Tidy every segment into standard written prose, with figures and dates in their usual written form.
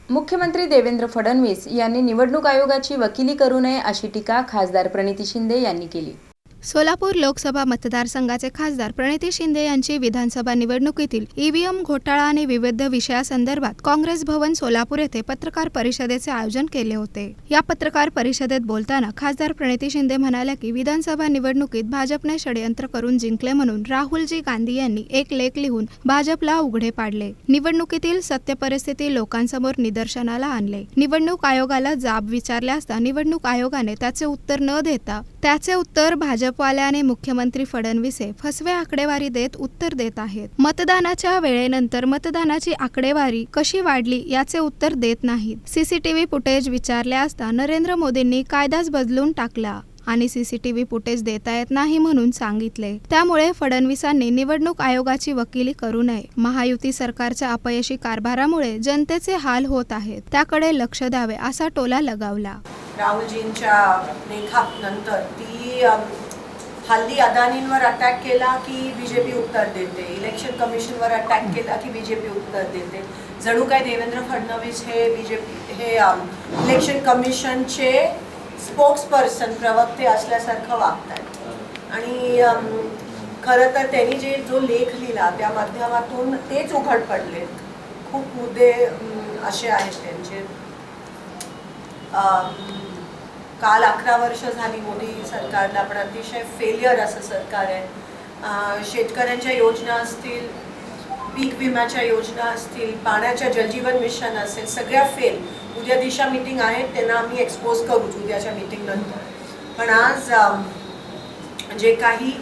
मुख्यमंत्री देवेंद्र फडणवीस यांनी निवडणूक आयोगाची वकिली करू नये अशी टीका खासदार प्रणिती शिंदे यांनी केली। सोलापूर लोकसभा मतदारसंघाचे खासदार प्रणिती शिंदे यांची विधानसभा निवडणुकीतील ईव्हीएम घोटाळा आणि विविध विषयासंदर्भात काँग्रेस भवन सोलापूर येथे पत्रकार परिषदेचे आयोजन केले होते। या पत्रकार परिषदेत बोलताना खासदार प्रणिती शिंदे म्हणाल्या की विधानसभा निवडणुकीत भाजपने षडयंत्र करून जिंकले म्हणून राहुलजी गांधी यांनी एक लेख लिहून भाजपला उघडे पाडले। निवडणुकीतील सत्य परिस्थिती लोकांसमोर निदर्शनाला आणले। निवडणूक आयोगाला जाब विचारले असता निवडणूक आयोगाने त्याचे उत्तर न देता त्याचे उत्तर भाजपवाल्याने मुख्यमंत्री फडणवीस फसवे आकडेवारी देत उत्तर देत आहेत। मतदानाच्या वेळेनंतर मतदानाची आकडेवारी कशी वाढली याचे उत्तर देत नाहीत। सीसीटीव्ही फुटेज विचारले असता नरेंद्र मोदींनी कायदाच बदलून टाकला आणि सीसीटीव्ही फुटेज देता येत नाही म्हणून सांगितले। त्यामुळे फडणवीसांनी निवडणूक आयोगाची वकिली करू नये। महायुती सरकारच्या अपयशी कारभारामुळे जनतेचे हाल होत आहेत, त्याकडे लक्ष द्यावे असा टोला लगावला। राहुलजींच्या लेखानंतर ती हल्ली अदानींवर अटॅक केला की बीजेपी उत्तर देते, इलेक्शन कमिशनवर अटॅक केला की बीजेपी उत्तर देते। जणू काय देवेंद्र फडणवीस हे बीजेपी इलेक्शन कमिशनचे स्पोक्सपर्सन प्रवक्ते असल्यासारखं वागतात। आणि खरं तर त्यांनी जो लेख लिहिला त्या माध्यमातून तेच उघड पडले। खूप मुद्दे असे आहेत त्यांचे। काल 11 वर्ष झाली मोदी सरकारला, पण अतिशय फेलियर असं सरकार आहे। शेतकऱ्यांच्या योजना असतील, पीक विम्याच्या योजना असतील, पाण्याच्या जलजीवन मिशन असेल, सगळ्या फेल। उद्या दिशा मीटिंग आहे, त्यांना आम्ही एक्सपोज करूच उद्याच्या मीटिंग नंतर। पण आज जे काही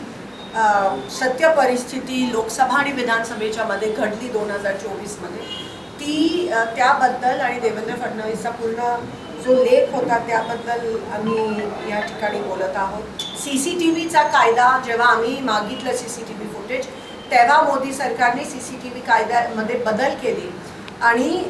सत्य परिस्थिती लोकसभा आणि विधानसभेच्या मध्ये घडली 2024 मध्ये, ती त्याबद्दल आणि देवेंद्र फडणवीसचा पूर्ण जो लेख होता त्याबद्दल आम्ही या ठिकाणी बोलत आहोत। सीसीटीव्हीचा कायदा जेव्हा आम्ही मागितलं सीसीटीव्ही फुटेज, तेव्हा मोदी सरकारने सीसीटीव्ही कायद्यामध्ये बदल केले आणि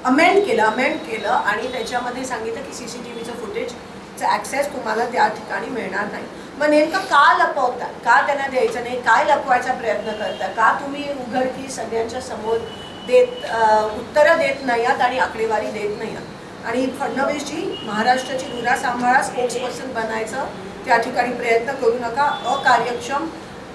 अमेंड केलं आणि त्याच्यामध्ये सांगितलं की सीसीटीव्हीचं फुटेजचं ॲक्सेस तुम्हाला त्या ठिकाणी मिळणार नाही। मग नेमकं का लपवतात, का त्यांना द्यायचं नाही, काय लपवायचा प्रयत्न करता, का तुम्ही उघडकी सगळ्यांच्या समोर उत्तरं देत नाही आहात आणि आकडेवारी देत नाही आहात। आणि फडणवीसजी महाराष्ट्राची धुरा सांभाळा, स्पोक्सपर्सन बनायचं त्या ठिकाणी प्रयत्न करू नका। अकार्यक्षम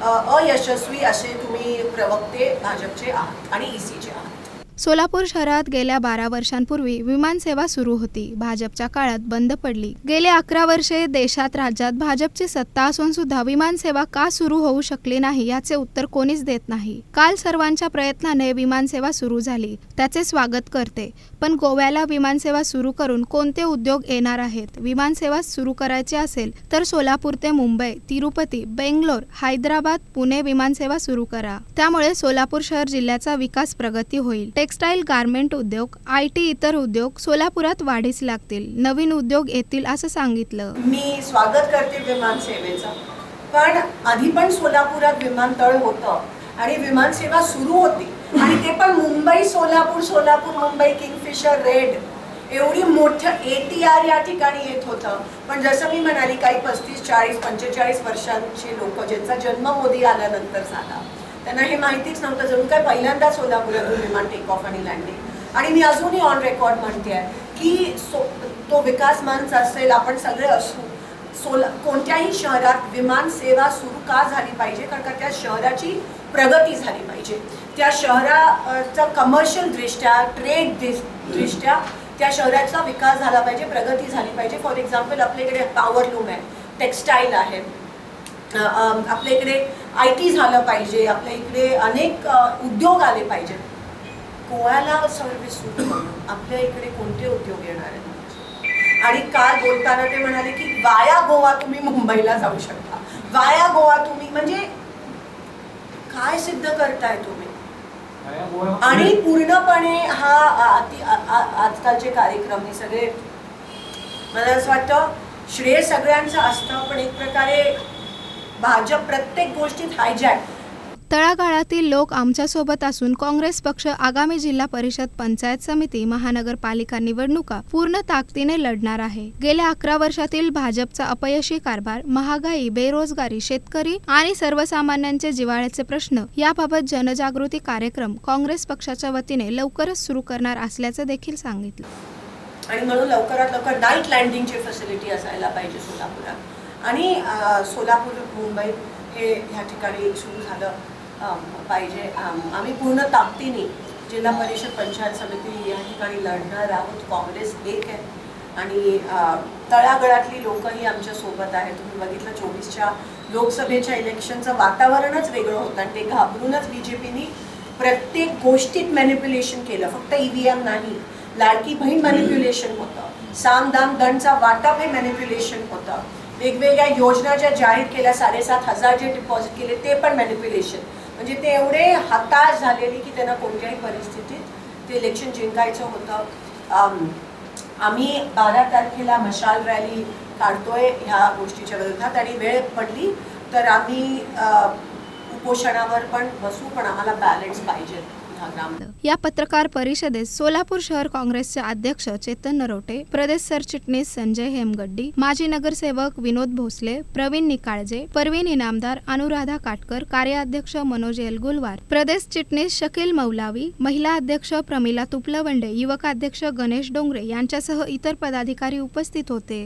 अयशस्वी असे तुम्ही प्रवक्ते भाजपचे आहात आणि ईसीचे आहात। सोलापूर शहरात गेल्या 12 वर्षांपूर्वी विमानसेवा सुरू होती, भाजपच्या काळात बंद पडली। गेले 11 वर्षे देशात राज्यात भाजपची सत्ता असून सुद्धा विमानसेवा का सुरू होऊ शकली नाही याचे उत्तर कोणीच देत नाही। काल सर्वांच्या प्रयत्नाने विमानसेवा सुरू झाली, त्याचे स्वागत करते। पण गोव्याला विमानसेवा सुरू करून कोणते उद्योग येणार आहेत? विमानसेवा सुरू करायची असेल तर सोलापूर ते मुंबई, तिरुपती, बेंगलोर, हैदराबाद, पुणे विमानसेवा सुरू करा। त्यामुळे सोलापूर शहर जिल्ह्याचा विकास प्रगती होईल। टेक्सटाईल, गारमेंट उद्योग, IT इतर उद्योग सोलापुरात वाढीस लागतील, नवीन उद्योग येतील असं सांगितलं। मी स्वागत करते विमानसेवेचं, पण आधी पण सोलापुरात विमानतळ होतं आणि विमानसेवा सुरू होती आणि ते पण मुंबई सोलापूर, सोलापूर मुंबई, किंगफिशर रेड एवढी मोठं ATR या ठिकाणी येत होतं। पण जसं मी म्हणाली, काही 35, 40, 45 वर्षांचे लोक ज्यांचा जन्म मोदी आल्यानंतर झाला, त्यांना हे माहितीच नव्हतं। जणू काय पहिल्यांदा सोलापुरातून विमान टेक ऑफ आणि लँडिंग। आणि मी अजूनही ऑन रेकॉर्ड म्हणते आहे की तो विकास मंच असेल, आपण सगळे असू, कोणत्याही शहरात विमान सेवा सुरू का झाली पाहिजे? कारण का त्या शहराची प्रगती झाली पाहिजे, त्या शहराचा कमर्शियल दृष्ट्या, ट्रेड दृष्ट्या त्या शहराचा विकास झाला पाहिजे, प्रगती झाली पाहिजे। फॉर एक्झाम्पल, आपल्याकडे पॉवरलूम आहे, टेक्सटाईल आहे, आपल्या इकडे IT झालं पाहिजे, आपल्या इकडे अनेक उद्योग आले पाहिजेत। गोव्याला सर्व्हिस सुरू करून आपल्या इकडे कोणते उद्योग येणार आहेत? आणि काल बोलताना ते म्हणाले की वाया गोवा तुम्ही मुंबईला जाऊ शकता, वाया गोवा तुम्ही, म्हणजे काय सिद्ध करताय तुम्ही? आणि पूर्णपणे हा आजकालचे कार्यक्रम हे सगळे, मला असं वाटतं श्रेय सगळ्यांचं असतं, पण एक प्रकारे भाजप प्रत्येक गोष्टीत हायजॅक तळागाळातील लोक आमच्यासोबत असून काँग्रेस पक्ष आगामी जिल्हा परिषद, पंचायत समिती, महानगरपालिका निवडणुका पूर्ण ताकदीने लढणार आहे. गेल्या 11 वर्षातील भाजपचा अपयशी कारभार, महागाई, बेरोजगारी, शेतकरी आणि सर्वसामान्यांचे जिव्हाळ्याचे प्रश्न याबाबत जनजागृती कार्यक्रम काँग्रेस पक्षाच्या वतीने लवकरच सुरू करणार असल्याचे देखील सांगितले. आणि म्हणून लवकरात लवकर नाईट लँडिंगची फॅसिलिटी असायला पाहिजे सोलापुरात. आणि सोलापूर मुंबई हे ह्या ठिकाणी सुरू झालं पाहिजे. आम्ही पूर्ण ताकदीने जिल्हा परिषद, पंचायत समिती या ठिकाणी लढणार आहोत. काँग्रेस एक आहे आणि तळागाळातली लोकही आमच्या सोबत आहेत. तुम्ही बघितलं 24च्या लोकसभेच्या इलेक्शनचं वातावरणच वेगळं होतं आणि ते घाबरूनच BJPनी प्रत्येक गोष्टीत मॅनिप्युलेशन केलं. फक्त EVM नाही, लाडकी बहीण मॅनिप्युलेशन होतं, साम दाम दंडचा वाटप हे मॅनिप्युलेशन होतं, वेगवेगळ्या योजना ज्या जाहीर केल्या, 7,500 जे डिपॉझिट केले ते पण मॅनिप्युलेशन. म्हणजे ते एवढे हताश झालेली की त्यांना कोणत्याही परिस्थितीत ते इलेक्शन जिंकायचं होतं. आम्ही 12 तारखेला मशाल रॅली काढतोय ह्या गोष्टीच्या विरोधात आणि वेळ पडली तर आम्ही उपोषणावर पण बसू, पण आम्हाला बॅलन्स पाहिजे. या पत्रकार परिषदेत सोलापूर शहर काँग्रेसचे अध्यक्ष चेतन नरोटे, प्रदेश सरचिटणीस संजय हेमगड्डी, माजी नगरसेवक विनोद भोसले, प्रवीण निकाळजे, परवीन इनामदार, अनुराधा काटकर, कार्याध्यक्ष मनोज एलगुलवार, प्रदेश चिटणीस शकील मौलावी, महिला अध्यक्ष प्रमिला तुपलवंडे, युवक अध्यक्ष गणेश डोंगरे यांच्यासह इतर पदाधिकारी उपस्थित होते.